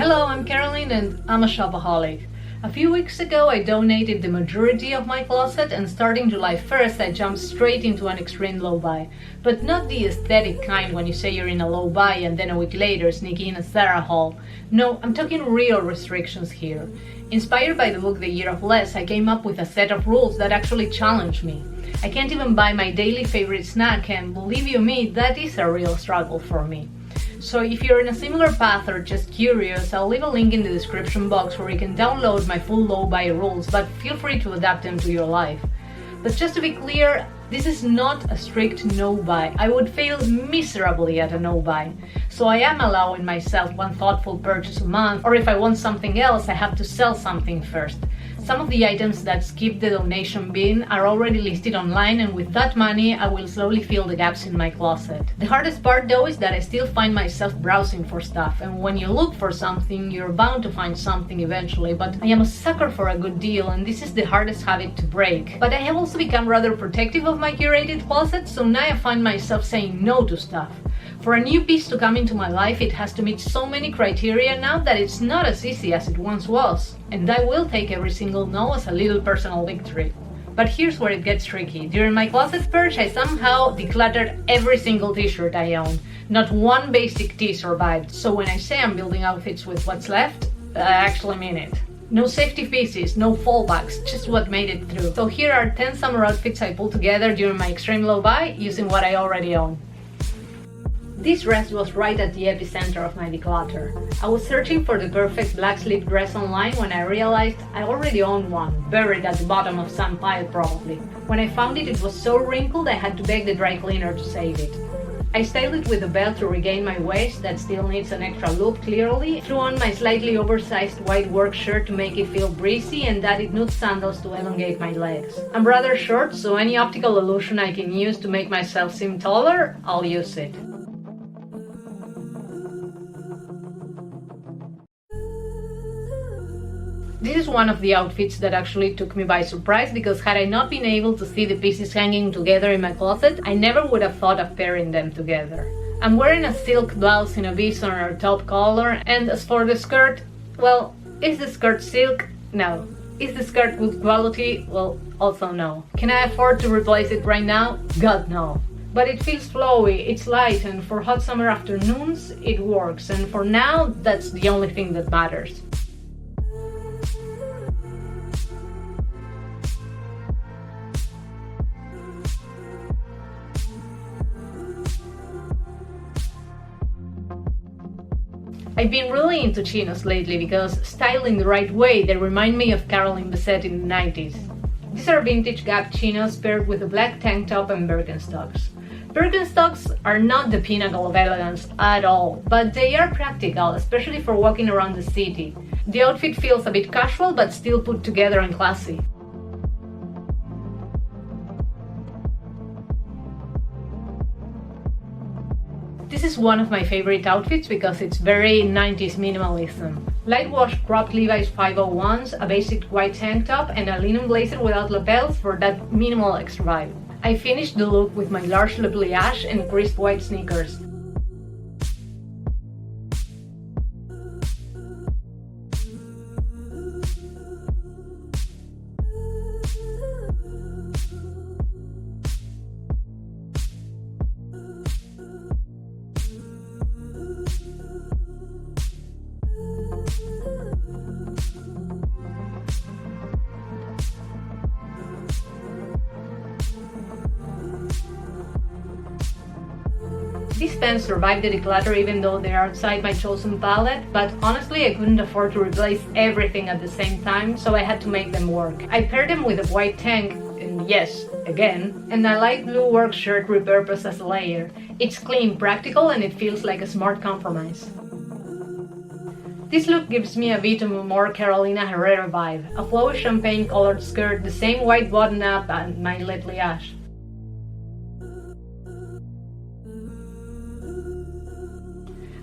Hello, I'm Carolyn and I'm a shopaholic. A few weeks ago I donated the majority of my closet, and starting July 1st I jumped straight into an extreme low buy. But not the aesthetic kind when you say you're in a low buy and then a week later sneak in a Zara haul. No, I'm talking real restrictions here. Inspired by the book The Year of Less, I came up with a set of rules that actually challenge me. I can't even buy my daily favorite snack, and believe you me, that is a real struggle for me. So if you're in a similar path or just curious, I'll leave a link in the description box where you can download my full low buy rules, but feel free to adapt them to your life. But just to be clear, this is not a strict no buy. I would fail miserably at a no buy. So I am allowing myself one thoughtful purchase a month, or if I want something else, I have to sell something first. Some of the items that skip the donation bin are already listed online, and with that money I will slowly fill the gaps in my closet. The hardest part though is that I still find myself browsing for stuff, and when you look for something you're bound to find something eventually, but I am a sucker for a good deal and this is the hardest habit to break. But I have also become rather protective of my curated closet, so now I find myself saying no to stuff. For a new piece to come into my life, it has to meet so many criteria now that it's not as easy as it once was. And I will take every single no as a little personal victory. But here's where it gets tricky. During my closet purge, I somehow decluttered every single t-shirt I own. Not one basic tee survived, so when I say I'm building outfits with what's left, I actually mean it. No safety pieces, no fallbacks, just what made it through. So here are 10 summer outfits I pulled together during my extreme low buy using what I already own. This dress was right at the epicenter of my declutter. I was searching for the perfect black sleeve dress online when I realized I already owned one, buried at the bottom of some pile probably. When I found it, it was so wrinkled I had to beg the dry cleaner to save it. I styled it with a belt to regain my waist that still needs an extra loop clearly, threw on my slightly oversized white work shirt to make it feel breezy, and added nude sandals to elongate my legs. I'm rather short, so any optical illusion I can use to make myself seem taller, I'll use it. This is one of the outfits that actually took me by surprise, because had I not been able to see the pieces hanging together in my closet, I never would have thought of pairing them together. I'm wearing a silk blouse in a bison or top collar, and as for the skirt, well, is the skirt silk? No. Is the skirt good quality? Well, also no. Can I afford to replace it right now? God no. But it feels flowy, it's light, and for hot summer afternoons, it works, and for now, that's the only thing that matters. I've been really into chinos lately because, styled in the right way, they remind me of Carolyn in the 90s. These are vintage Gap chinos paired with a black tank top and Birkenstocks. Birkenstocks are not the pinnacle of elegance at all, but they are practical, especially for walking around the city. The outfit feels a bit casual but still put together and classy. This is one of my favorite outfits because it's very 90s minimalism. Light wash cropped Levi's 501s, a basic white tank top, and a linen blazer without lapels for that minimal extra vibe. I finished the look with my large Le Pliage and crisp white sneakers. These pants survived the declutter even though they're outside my chosen palette, but honestly I couldn't afford to replace everything at the same time, so I had to make them work. I paired them with a white tank, and yes, again, and a light blue work shirt repurposed as a layer. It's clean, practical, and it feels like a smart compromise. This look gives me a bit of a more Carolina Herrera vibe. A flowy champagne colored skirt, the same white button-up, and my Le Pliage.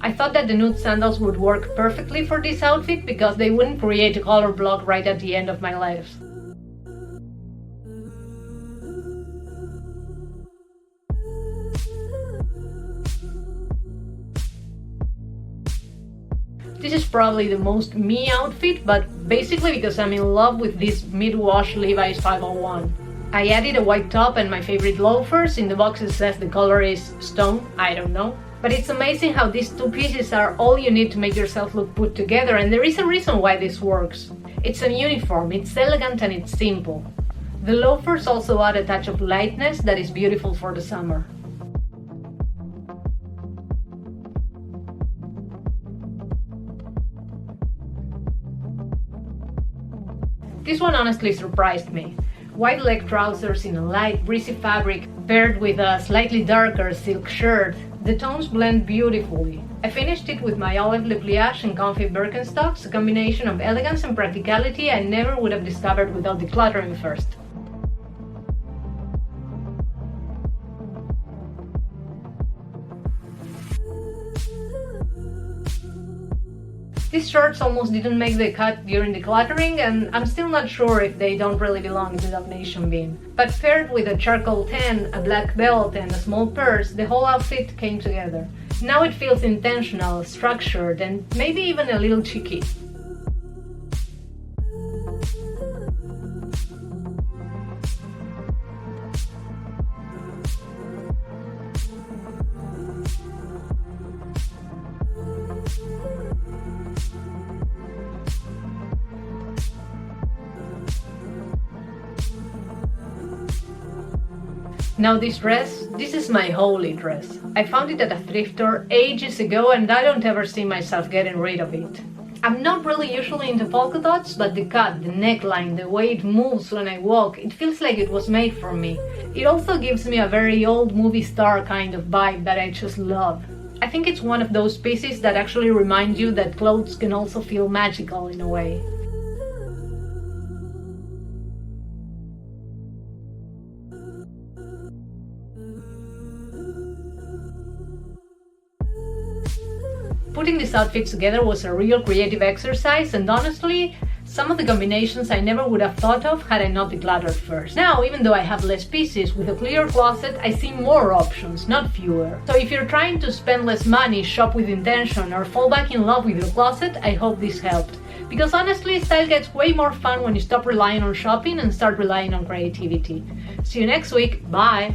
I thought that the nude sandals would work perfectly for this outfit because they wouldn't create a color block right at the end of my legs. This is probably the most me outfit, but basically because I'm in love with this mid-wash Levi's 501. I added a white top and my favorite loafers. In the box it says the color is stone, I don't know. But it's amazing how these two pieces are all you need to make yourself look put together, and there is a reason why this works. It's a uniform, it's elegant and it's simple. The loafers also add a touch of lightness that is beautiful for the summer. This one honestly surprised me. White leg trousers in a light, breezy fabric paired with a slightly darker silk shirt. The tones blend beautifully. I finished it with my olive le pliage and comfy Birkenstocks, a combination of elegance and practicality I never would have discovered without decluttering first. These shorts almost didn't make the cut during decluttering, and I'm still not sure if they don't really belong in the donation bin. But paired with a charcoal tan, a black belt and a small purse, the whole outfit came together. Now it feels intentional, structured and maybe even a little cheeky. Now this is my holy dress. I found it at a thrift store ages ago and I don't ever see myself getting rid of it. I'm not really usually into polka dots, but the cut, the neckline, the way it moves when I walk, it feels like it was made for me. It also gives me a very old movie star kind of vibe that I just love. I think it's one of those pieces that actually remind you that clothes can also feel magical in a way. Putting these outfits together was a real creative exercise, and honestly, some of the combinations I never would have thought of had I not decluttered first. Now, even though I have less pieces, with a clear closet, I see more options, not fewer. So if you're trying to spend less money, shop with intention, or fall back in love with your closet, I hope this helped. Because honestly, style gets way more fun when you stop relying on shopping and start relying on creativity. See you next week, bye!